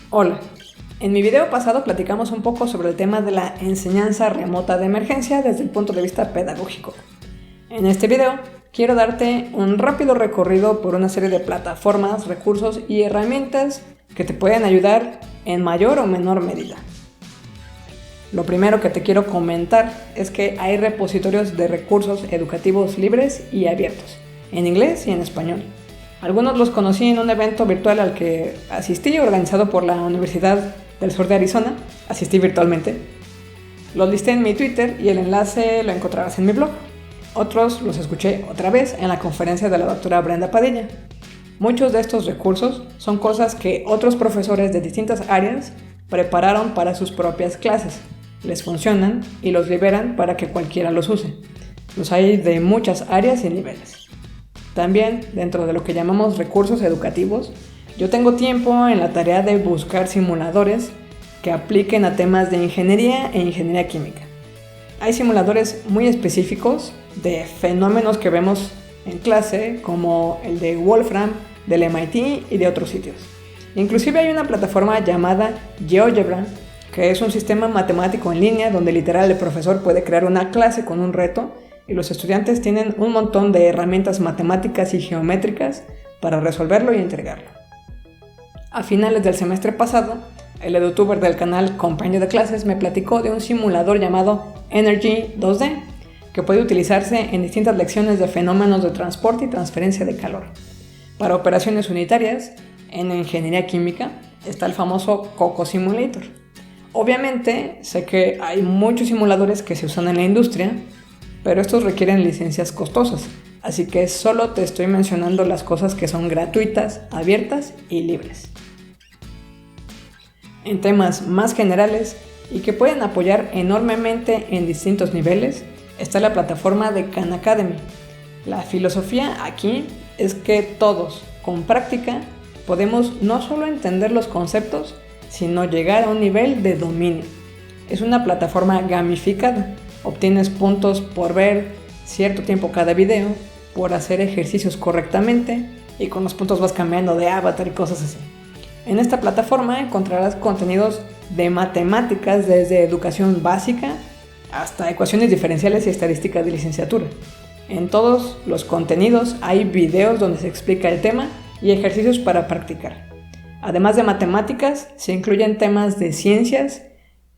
Hola, en mi video pasado platicamos un poco sobre el tema de la enseñanza remota de emergencia desde el punto de vista pedagógico. En este video quiero darte un rápido recorrido por una serie de plataformas, recursos y herramientas que te pueden ayudar en mayor o menor medida. Lo primero que te quiero comentar es que hay repositorios de recursos educativos libres y abiertos, en inglés y en español. Algunos los conocí en un evento virtual al que asistí, organizado por la Universidad del Sur de Arizona. Asistí virtualmente. Los listé en mi Twitter y el enlace lo encontrarás en mi blog. Otros los escuché otra vez en la conferencia de la doctora Brenda Padilla. Muchos de estos recursos son cosas que otros profesores de distintas áreas prepararon para sus propias clases. Les funcionan y los liberan para que cualquiera los use. Los hay de muchas áreas y niveles. También, dentro de lo que llamamos recursos educativos, yo tengo tiempo en la tarea de buscar simuladores que apliquen a temas de ingeniería e ingeniería química. Hay simuladores muy específicos de fenómenos que vemos en clase, como el de Wolfram, del MIT y de otros sitios. Inclusive hay una plataforma llamada GeoGebra, que es un sistema matemático en línea donde literal el profesor puede crear una clase con un reto y los estudiantes tienen un montón de herramientas matemáticas y geométricas para resolverlo y entregarlo. A finales del semestre pasado, el edutuber del canal Compañero de Clases me platicó de un simulador llamado Energy 2D, que puede utilizarse en distintas lecciones de fenómenos de transporte y transferencia de calor. Para operaciones unitarias, en ingeniería química, está el famoso Coco Simulator. Obviamente, sé que hay muchos simuladores que se usan en la industria, pero estos requieren licencias costosas, así que solo te estoy mencionando las cosas que son gratuitas, abiertas y libres. En temas más generales y que pueden apoyar enormemente en distintos niveles, está la plataforma de Khan Academy. La filosofía aquí es que todos, con práctica, podemos no solo entender los conceptos, sino llegar a un nivel de dominio. Es una plataforma gamificada. Obtienes puntos por ver cierto tiempo cada video, por hacer ejercicios correctamente y con los puntos vas cambiando de avatar y cosas así. En esta plataforma encontrarás contenidos de matemáticas desde educación básica hasta ecuaciones diferenciales y estadísticas de licenciatura. En todos los contenidos hay videos donde se explica el tema y ejercicios para practicar. Además de matemáticas, se incluyen temas de ciencias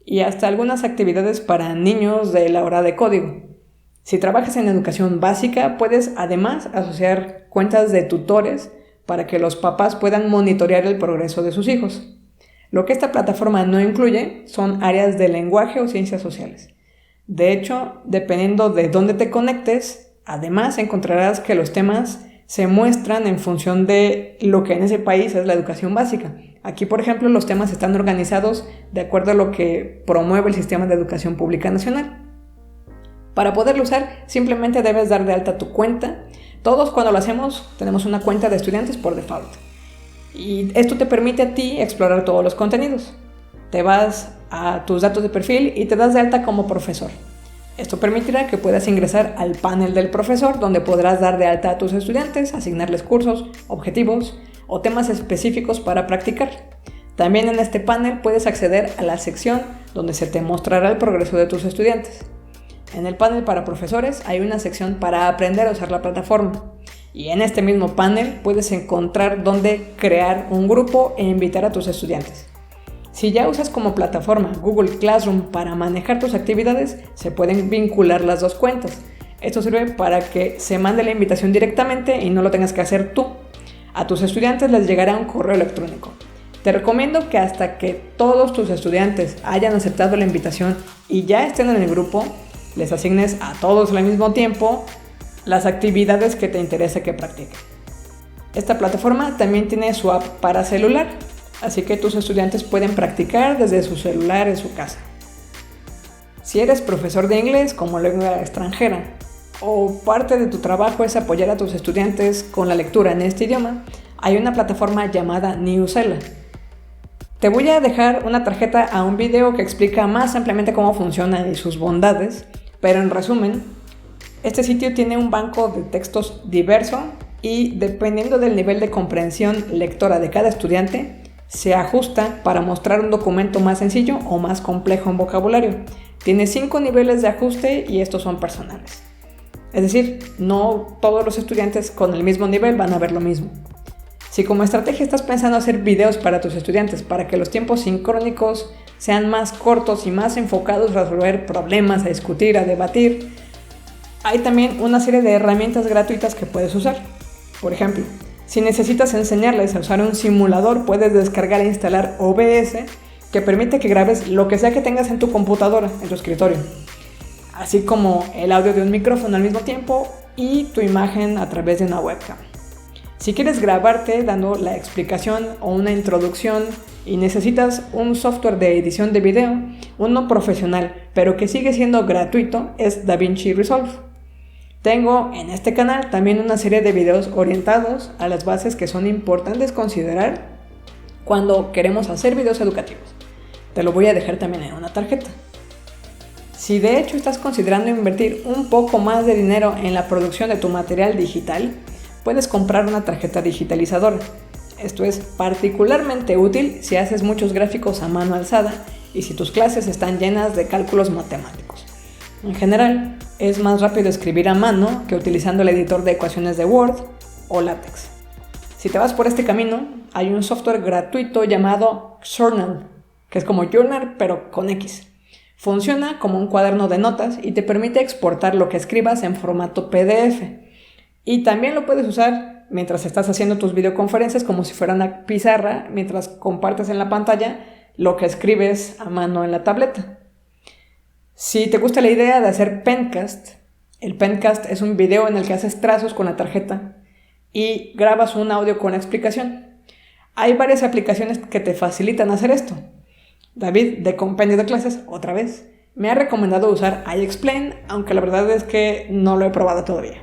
y hasta algunas actividades para niños de la hora de código. Si trabajas en educación básica, puedes además asociar cuentas de tutores para que los papás puedan monitorear el progreso de sus hijos. Lo que esta plataforma no incluye son áreas de lenguaje o ciencias sociales. De hecho, dependiendo de dónde te conectes, además encontrarás que los temas se muestran en función de lo que en ese país es la educación básica. Aquí, por ejemplo, los temas están organizados de acuerdo a lo que promueve el Sistema de Educación Pública Nacional. Para poderlo usar, simplemente debes dar de alta tu cuenta. Todos cuando lo hacemos tenemos una cuenta de estudiantes por default. Y esto te permite a ti explorar todos los contenidos. Te vas a tus datos de perfil y te das de alta como profesor. Esto permitirá que puedas ingresar al panel del profesor, donde podrás dar de alta a tus estudiantes, asignarles cursos, objetivos o temas específicos para practicar. También en este panel puedes acceder a la sección donde se te mostrará el progreso de tus estudiantes. En el panel para profesores hay una sección para aprender a usar la plataforma. Y en este mismo panel puedes encontrar dónde crear un grupo e invitar a tus estudiantes. Si ya usas como plataforma Google Classroom para manejar tus actividades, se pueden vincular las dos cuentas. Esto sirve para que se mande la invitación directamente y no lo tengas que hacer tú. A tus estudiantes les llegará un correo electrónico. Te recomiendo que hasta que todos tus estudiantes hayan aceptado la invitación y ya estén en el grupo, les asignes a todos al mismo tiempo las actividades que te interesa que practiquen. Esta plataforma también tiene su app para celular, así que tus estudiantes pueden practicar desde su celular en su casa. Si eres profesor de inglés como lengua extranjera o parte de tu trabajo es apoyar a tus estudiantes con la lectura en este idioma, hay una plataforma llamada Newsela. Te voy a dejar una tarjeta a un video que explica más ampliamente cómo funciona y sus bondades, pero en resumen, este sitio tiene un banco de textos diverso y dependiendo del nivel de comprensión lectora de cada estudiante, Se ajusta para mostrar un documento más sencillo o más complejo en vocabulario. Tiene 5 niveles de ajuste y estos son personales. Es decir, no todos los estudiantes con el mismo nivel van a ver lo mismo. Si como estrategia estás pensando hacer videos para tus estudiantes para que los tiempos sincrónicos sean más cortos y más enfocados a resolver problemas, a discutir, a debatir, hay también una serie de herramientas gratuitas que puedes usar. Por ejemplo, si necesitas enseñarles a usar un simulador, puedes descargar e instalar OBS, que permite que grabes lo que sea que tengas en tu computadora, en tu escritorio, así como el audio de un micrófono al mismo tiempo y tu imagen a través de una webcam. Si quieres grabarte dando la explicación o una introducción y necesitas un software de edición de video, uno profesional, pero que sigue siendo gratuito, es DaVinci Resolve. Tengo en este canal también una serie de videos orientados a las bases que son importantes considerar cuando queremos hacer videos educativos. Te lo voy a dejar también en una tarjeta. Si de hecho estás considerando invertir un poco más de dinero en la producción de tu material digital, puedes comprar una tarjeta digitalizadora. Esto es particularmente útil si haces muchos gráficos a mano alzada y si tus clases están llenas de cálculos matemáticos. En general, es más rápido escribir a mano que utilizando el editor de ecuaciones de Word o LaTeX. Si te vas por este camino, hay un software gratuito llamado Journal, que es como Journal pero con X. Funciona como un cuaderno de notas y te permite exportar lo que escribas en formato PDF. Y también lo puedes usar mientras estás haciendo tus videoconferencias como si fuera una pizarra, mientras compartes en la pantalla lo que escribes a mano en la tableta. Si te gusta la idea de hacer pencast, el pencast es un video en el que haces trazos con la tarjeta y grabas un audio con la explicación. Hay varias aplicaciones que te facilitan hacer esto. David, de Compendio de Clases, otra vez, me ha recomendado usar iExplain, aunque la verdad es que no lo he probado todavía.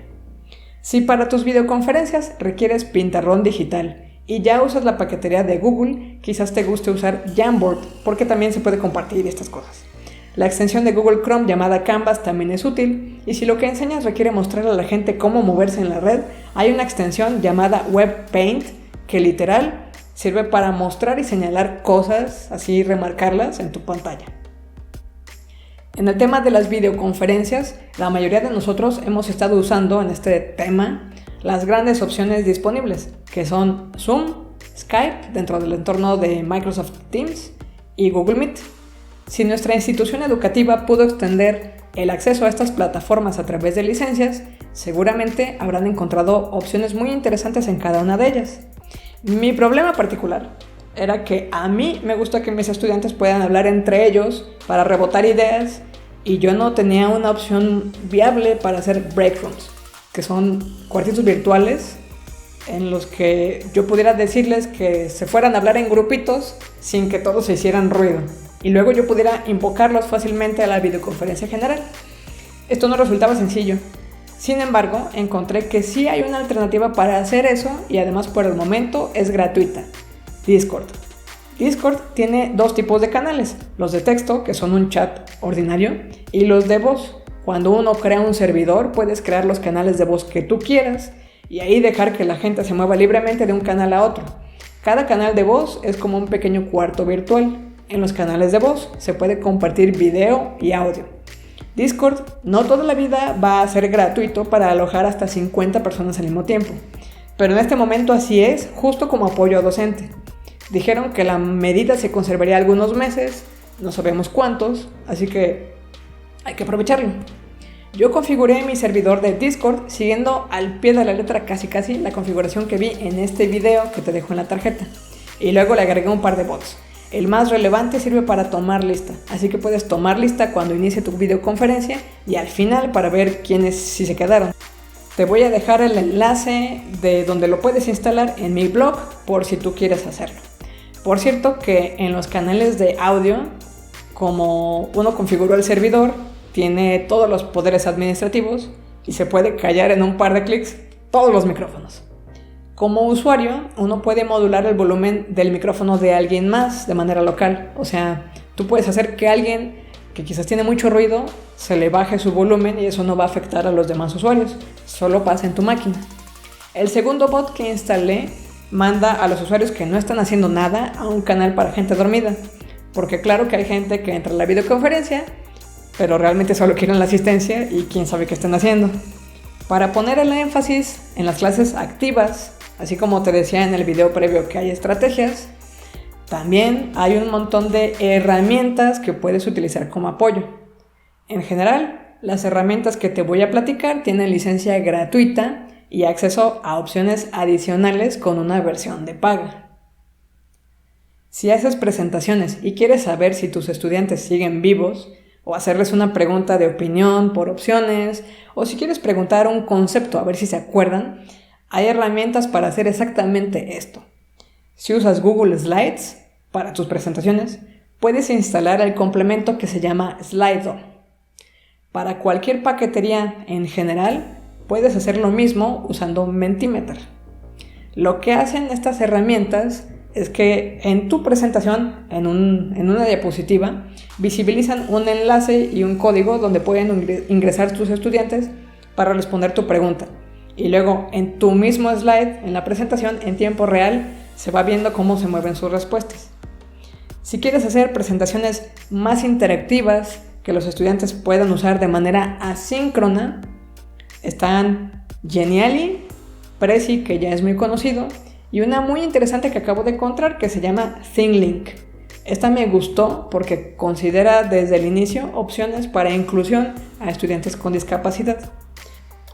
Si para tus videoconferencias requieres pizarrón digital y ya usas la paquetería de Google, quizás te guste usar Jamboard, porque también se puede compartir estas cosas. La extensión de Google Chrome llamada Canvas también es útil, y si lo que enseñas requiere mostrarle a la gente cómo moverse en la red, hay una extensión llamada WebPaint que literal sirve para mostrar y señalar cosas, así remarcarlas en tu pantalla. En el tema de las videoconferencias, la mayoría de nosotros hemos estado usando en este tema las grandes opciones disponibles, que son Zoom, Skype dentro del entorno de Microsoft Teams y Google Meet. Si nuestra institución educativa pudo extender el acceso a estas plataformas a través de licencias, seguramente habrán encontrado opciones muy interesantes en cada una de ellas. Mi problema particular era que a mí me gusta que mis estudiantes puedan hablar entre ellos para rebotar ideas y yo no tenía una opción viable para hacer break rooms, que son cuartitos virtuales en los que yo pudiera decirles que se fueran a hablar en grupitos sin que todos se hicieran ruido y luego yo pudiera invocarlos fácilmente a la videoconferencia general. Esto no resultaba sencillo. Sin embargo, encontré que sí hay una alternativa para hacer eso y además por el momento es gratuita: Discord. Discord tiene 2 tipos de canales, los de texto, que son un chat ordinario, y los de voz. Cuando uno crea un servidor, puedes crear los canales de voz que tú quieras y ahí dejar que la gente se mueva libremente de un canal a otro. Cada canal de voz es como un pequeño cuarto virtual. En los canales de voz se puede compartir video y audio. Discord no toda la vida va a ser gratuito para alojar hasta 50 personas al mismo tiempo, pero en este momento así es, justo como apoyo docente. Dijeron que la medida se conservaría algunos meses, no sabemos cuántos, así que hay que aprovecharlo. Yo configuré mi servidor de Discord siguiendo al pie de la letra casi la configuración que vi en este video que te dejo en la tarjeta, y luego le agregué un par de bots. El más relevante sirve para tomar lista, así que puedes tomar lista cuando inicie tu videoconferencia y al final para ver quiénes sí se quedaron. Te voy a dejar el enlace de donde lo puedes instalar en mi blog por si tú quieres hacerlo. Por cierto que en los canales de audio, como uno configuró el servidor, tiene todos los poderes administrativos y se puede callar en un par de clics todos los micrófonos. Como usuario, uno puede modular el volumen del micrófono de alguien más de manera local. O sea, tú puedes hacer que alguien que quizás tiene mucho ruido se le baje su volumen y eso no va a afectar a los demás usuarios. Solo pasa en tu máquina. El segundo bot que instalé manda a los usuarios que no están haciendo nada a un canal para gente dormida. Porque claro que hay gente que entra a la videoconferencia, pero realmente solo quieren la asistencia y quién sabe qué están haciendo. Para poner el énfasis en las clases activas, así como te decía en el video previo que hay estrategias, también hay un montón de herramientas que puedes utilizar como apoyo. En general, las herramientas que te voy a platicar tienen licencia gratuita y acceso a opciones adicionales con una versión de paga. Si haces presentaciones y quieres saber si tus estudiantes siguen vivos, o hacerles una pregunta de opinión por opciones, o si quieres preguntar un concepto a ver si se acuerdan, hay herramientas para hacer exactamente esto. Si usas Google Slides para tus presentaciones, puedes instalar el complemento que se llama Slido. Para cualquier paquetería en general, puedes hacer lo mismo usando Mentimeter. Lo que hacen estas herramientas es que en tu presentación, en una diapositiva, visibilizan un enlace y un código donde pueden ingresar tus estudiantes para responder tu pregunta. Y luego en tu mismo slide, en la presentación, en tiempo real, se va viendo cómo se mueven sus respuestas. Si quieres hacer presentaciones más interactivas que los estudiantes puedan usar de manera asíncrona, están Genially, Prezi, que ya es muy conocido, y una muy interesante que acabo de encontrar que se llama ThinkLink. Esta me gustó porque considera desde el inicio opciones para inclusión a estudiantes con discapacidad.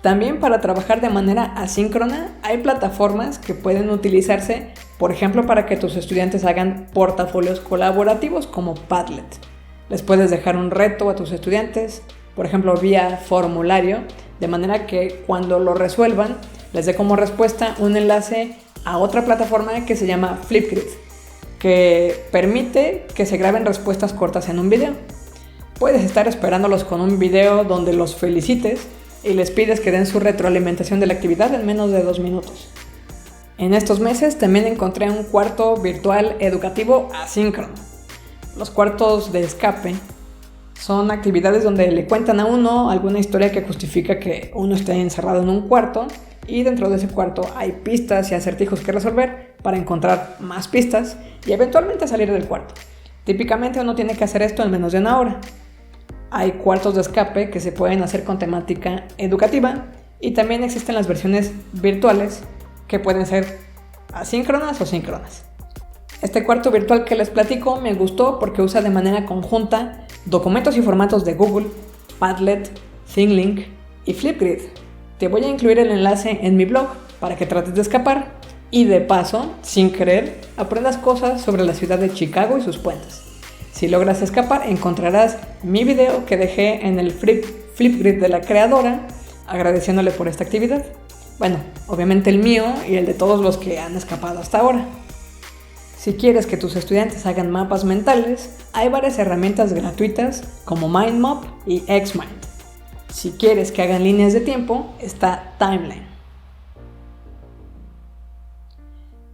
También para trabajar de manera asíncrona hay plataformas que pueden utilizarse, por ejemplo, para que tus estudiantes hagan portafolios colaborativos como Padlet. Les puedes dejar un reto a tus estudiantes, por ejemplo, vía formulario, de manera que cuando lo resuelvan, les dé como respuesta un enlace a otra plataforma que se llama Flipgrid, que permite que se graben respuestas cortas en un video. Puedes estar esperándolos con un video donde los felicites y les pides que den su retroalimentación de la actividad en menos de 2 minutos. En estos meses también encontré un cuarto virtual educativo asíncrono. Los cuartos de escape son actividades donde le cuentan a uno alguna historia que justifica que uno esté encerrado en un cuarto, y dentro de ese cuarto hay pistas y acertijos que resolver para encontrar más pistas y eventualmente salir del cuarto. Típicamente uno tiene que hacer esto en menos de 1 hora. Hay cuartos de escape que se pueden hacer con temática educativa y también existen las versiones virtuales que pueden ser asíncronas o síncronas. Este cuarto virtual que les platico me gustó porque usa de manera conjunta documentos y formatos de Google, Padlet, ThinkLink y Flipgrid. Te voy a incluir el enlace en mi blog para que trates de escapar y de paso, sin querer, aprendas cosas sobre la ciudad de Chicago y sus puentes. Si logras escapar, encontrarás mi video que dejé en el Flipgrid de la creadora agradeciéndole por esta actividad. Bueno, obviamente el mío y el de todos los que han escapado hasta ahora. Si quieres que tus estudiantes hagan mapas mentales, hay varias herramientas gratuitas como MindMap y Xmind. Si quieres que hagan líneas de tiempo, está Timeline.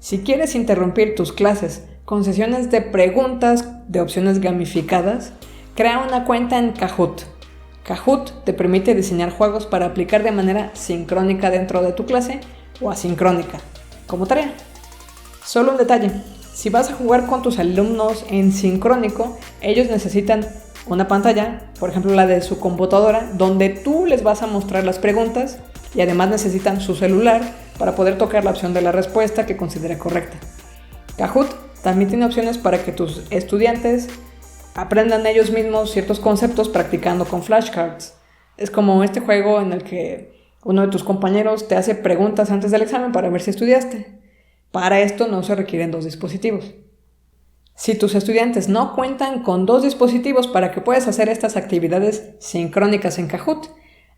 Si quieres interrumpir tus clases con sesiones de preguntas de opciones gamificadas, crea una cuenta en Kahoot. Kahoot te permite diseñar juegos para aplicar de manera sincrónica dentro de tu clase o asincrónica, como tarea. Solo un detalle, si vas a jugar con tus alumnos en sincrónico, ellos necesitan una pantalla, por ejemplo la de su computadora, donde tú les vas a mostrar las preguntas y además necesitan su celular para poder tocar la opción de la respuesta que considere correcta. Kahoot también tiene opciones para que tus estudiantes aprendan ellos mismos ciertos conceptos practicando con flashcards. Es como este juego en el que uno de tus compañeros te hace preguntas antes del examen para ver si estudiaste. Para esto no se requieren 2 dispositivos. Si tus estudiantes no cuentan con 2 dispositivos para que puedas hacer estas actividades sincrónicas en Kahoot,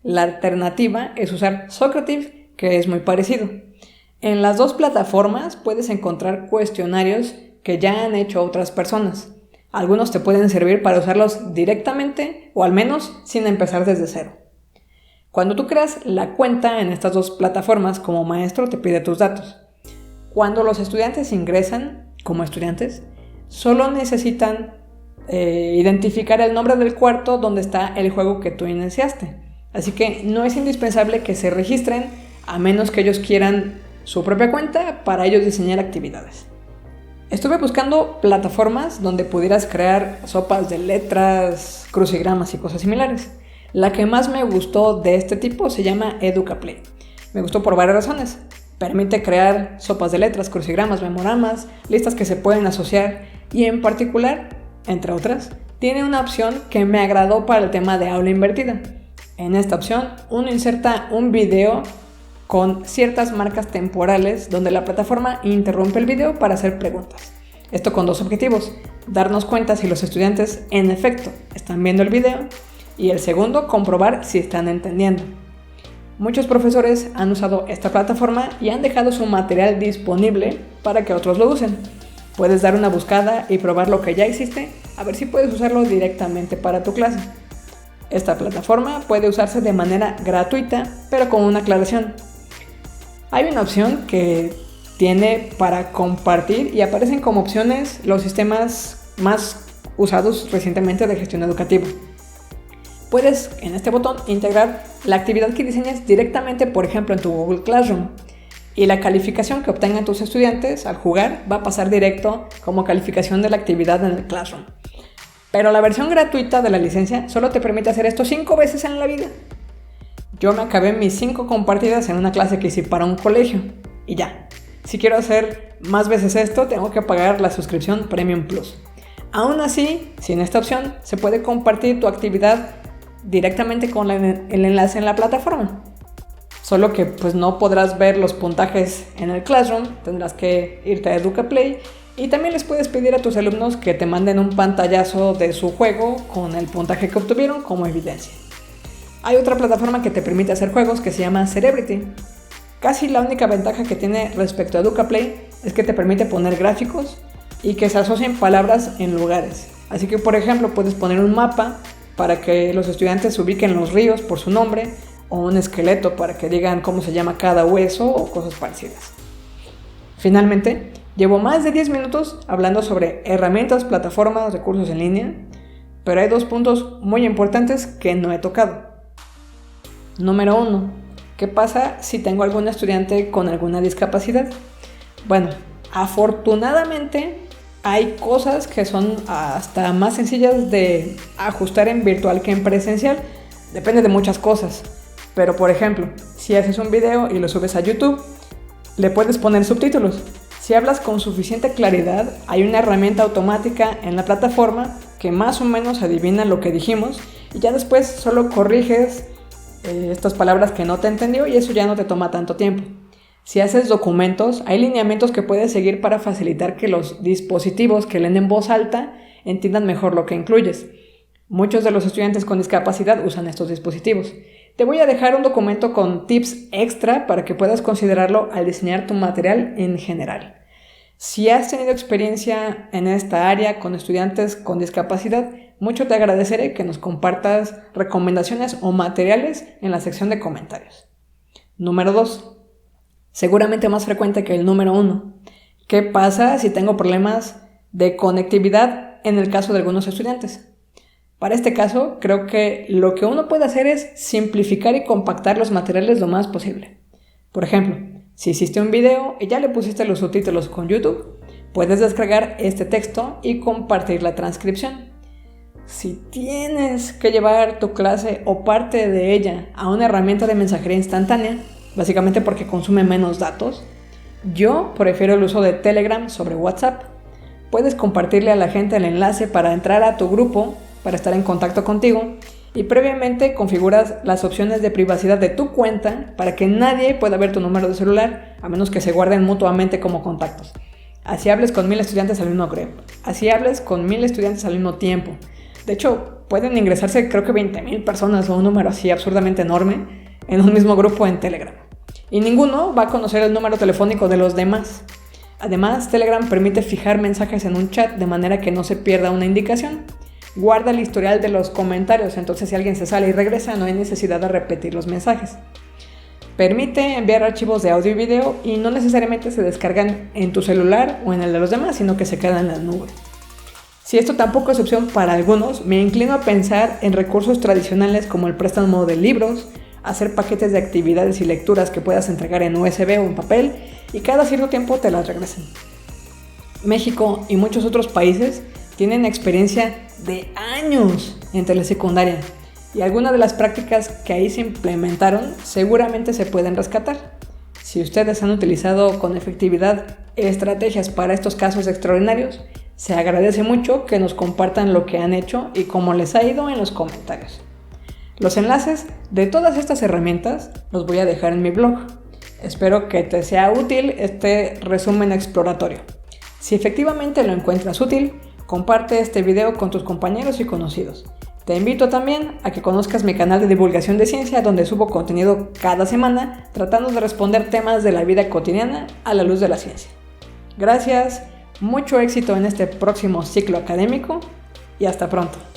la alternativa es usar Socrative, que es muy parecido. En las 2 plataformas puedes encontrar cuestionarios que ya han hecho otras personas. Algunos te pueden servir para usarlos directamente o al menos sin empezar desde cero. Cuando tú creas la cuenta en estas 2 plataformas, como maestro te pide tus datos. Cuando los estudiantes ingresan como estudiantes, solo necesitan identificar el nombre del cuarto donde está el juego que tú iniciaste. Así que no es indispensable que se registren a menos que ellos quieran su propia cuenta para ellos diseñar actividades. Estuve buscando plataformas donde pudieras crear sopas de letras, crucigramas y cosas similares. La que más me gustó de este tipo se llama Educaplay. Me gustó por varias razones. Permite crear sopas de letras, crucigramas, memoramas, listas que se pueden asociar y en particular, entre otras, tiene una opción que me agradó para el tema de aula invertida. En esta opción, uno inserta un video con ciertas marcas temporales donde la plataforma interrumpe el video para hacer preguntas. Esto con dos objetivos: darnos cuenta si los estudiantes en efecto están viendo el video y el segundo, comprobar si están entendiendo. Muchos profesores han usado esta plataforma y han dejado su material disponible para que otros lo usen. Puedes dar una buscada y probar lo que ya existe, a ver si puedes usarlo directamente para tu clase. Esta plataforma puede usarse de manera gratuita, pero con una aclaración. Hay una opción que tiene para compartir y aparecen como opciones los sistemas más usados recientemente de gestión educativa. Puedes en este botón integrar la actividad que diseñes directamente, por ejemplo, en tu Google Classroom, y la calificación que obtengan tus estudiantes al jugar va a pasar directo como calificación de la actividad en el Classroom. Pero la versión gratuita de la licencia solo te permite hacer esto 5 veces en la vida. Yo me acabé mis 5 compartidas en una clase que hice para un colegio y ya. Si quiero hacer más veces esto, tengo que pagar la suscripción Premium Plus. Aún así, sin esta opción, se puede compartir tu actividad directamente con el enlace en la plataforma. Solo que pues no podrás ver los puntajes en el Classroom, tendrás que irte a Educaplay y también les puedes pedir a tus alumnos que te manden un pantallazo de su juego con el puntaje que obtuvieron como evidencia. Hay otra plataforma que te permite hacer juegos que se llama Cerebrity. Casi la única ventaja que tiene respecto a Educaplay es que te permite poner gráficos y que se asocien palabras en lugares. Así que, por ejemplo, puedes poner un mapa para que los estudiantes ubiquen los ríos por su nombre, o un esqueleto para que digan cómo se llama cada hueso o cosas parecidas. Finalmente, llevo más de 10 minutos hablando sobre herramientas, plataformas, recursos en línea, pero hay 2 puntos muy importantes que no he tocado. Número 1. ¿Qué pasa si tengo algún estudiante con alguna discapacidad? Bueno, afortunadamente hay cosas que son hasta más sencillas de ajustar en virtual que en presencial. Depende de muchas cosas. Pero por ejemplo, si haces un video y lo subes a YouTube, le puedes poner subtítulos. Si hablas con suficiente claridad, hay una herramienta automática en la plataforma que más o menos adivina lo que dijimos y ya después solo corriges estas palabras que no te entendió y eso ya no te toma tanto tiempo. Si haces documentos, hay lineamientos que puedes seguir para facilitar que los dispositivos que leen en voz alta entiendan mejor lo que incluyes. Muchos de los estudiantes con discapacidad usan estos dispositivos. Te voy a dejar un documento con tips extra para que puedas considerarlo al diseñar tu material en general. Si has tenido experiencia en esta área con estudiantes con discapacidad, mucho te agradeceré que nos compartas recomendaciones o materiales en la sección de comentarios. Número 2. Seguramente más frecuente que el número 1. ¿Qué pasa si tengo problemas de conectividad en el caso de algunos estudiantes? Para este caso, creo que lo que uno puede hacer es simplificar y compactar los materiales lo más posible. Por ejemplo, si hiciste un video y ya le pusiste los subtítulos con YouTube, puedes descargar este texto y compartir la transcripción. Si tienes que llevar tu clase o parte de ella a una herramienta de mensajería instantánea, básicamente porque consume menos datos, yo prefiero el uso de Telegram sobre WhatsApp. Puedes compartirle a la gente el enlace para entrar a tu grupo, para estar en contacto contigo, y previamente configuras las opciones de privacidad de tu cuenta para que nadie pueda ver tu número de celular, a menos que se guarden mutuamente como contactos. Así hables con 1000 estudiantes al mismo tiempo. Así hables con 1000 estudiantes al mismo tiempo. De hecho, pueden ingresarse creo que 20,000 personas o un número así absurdamente enorme en un mismo grupo en Telegram. Y ninguno va a conocer el número telefónico de los demás. Además, Telegram permite fijar mensajes en un chat de manera que no se pierda una indicación. Guarda el historial de los comentarios, entonces si alguien se sale y regresa no hay necesidad de repetir los mensajes. Permite enviar archivos de audio y video y no necesariamente se descargan en tu celular o en el de los demás, sino que se quedan en la nube. Si esto tampoco es opción para algunos, me inclino a pensar en recursos tradicionales como el préstamo de libros, hacer paquetes de actividades y lecturas que puedas entregar en USB o en papel y cada cierto tiempo te las regresan. México y muchos otros países tienen experiencia de años en telesecundaria y algunas de las prácticas que ahí se implementaron seguramente se pueden rescatar. Si ustedes han utilizado con efectividad estrategias para estos casos extraordinarios, se agradece mucho que nos compartan lo que han hecho y cómo les ha ido en los comentarios. Los enlaces de todas estas herramientas los voy a dejar en mi blog. Espero que te sea útil este resumen exploratorio. Si efectivamente lo encuentras útil, comparte este video con tus compañeros y conocidos. Te invito también a que conozcas mi canal de divulgación de ciencia, donde subo contenido cada semana tratando de responder temas de la vida cotidiana a la luz de la ciencia. Gracias, mucho éxito en este próximo ciclo académico y hasta pronto.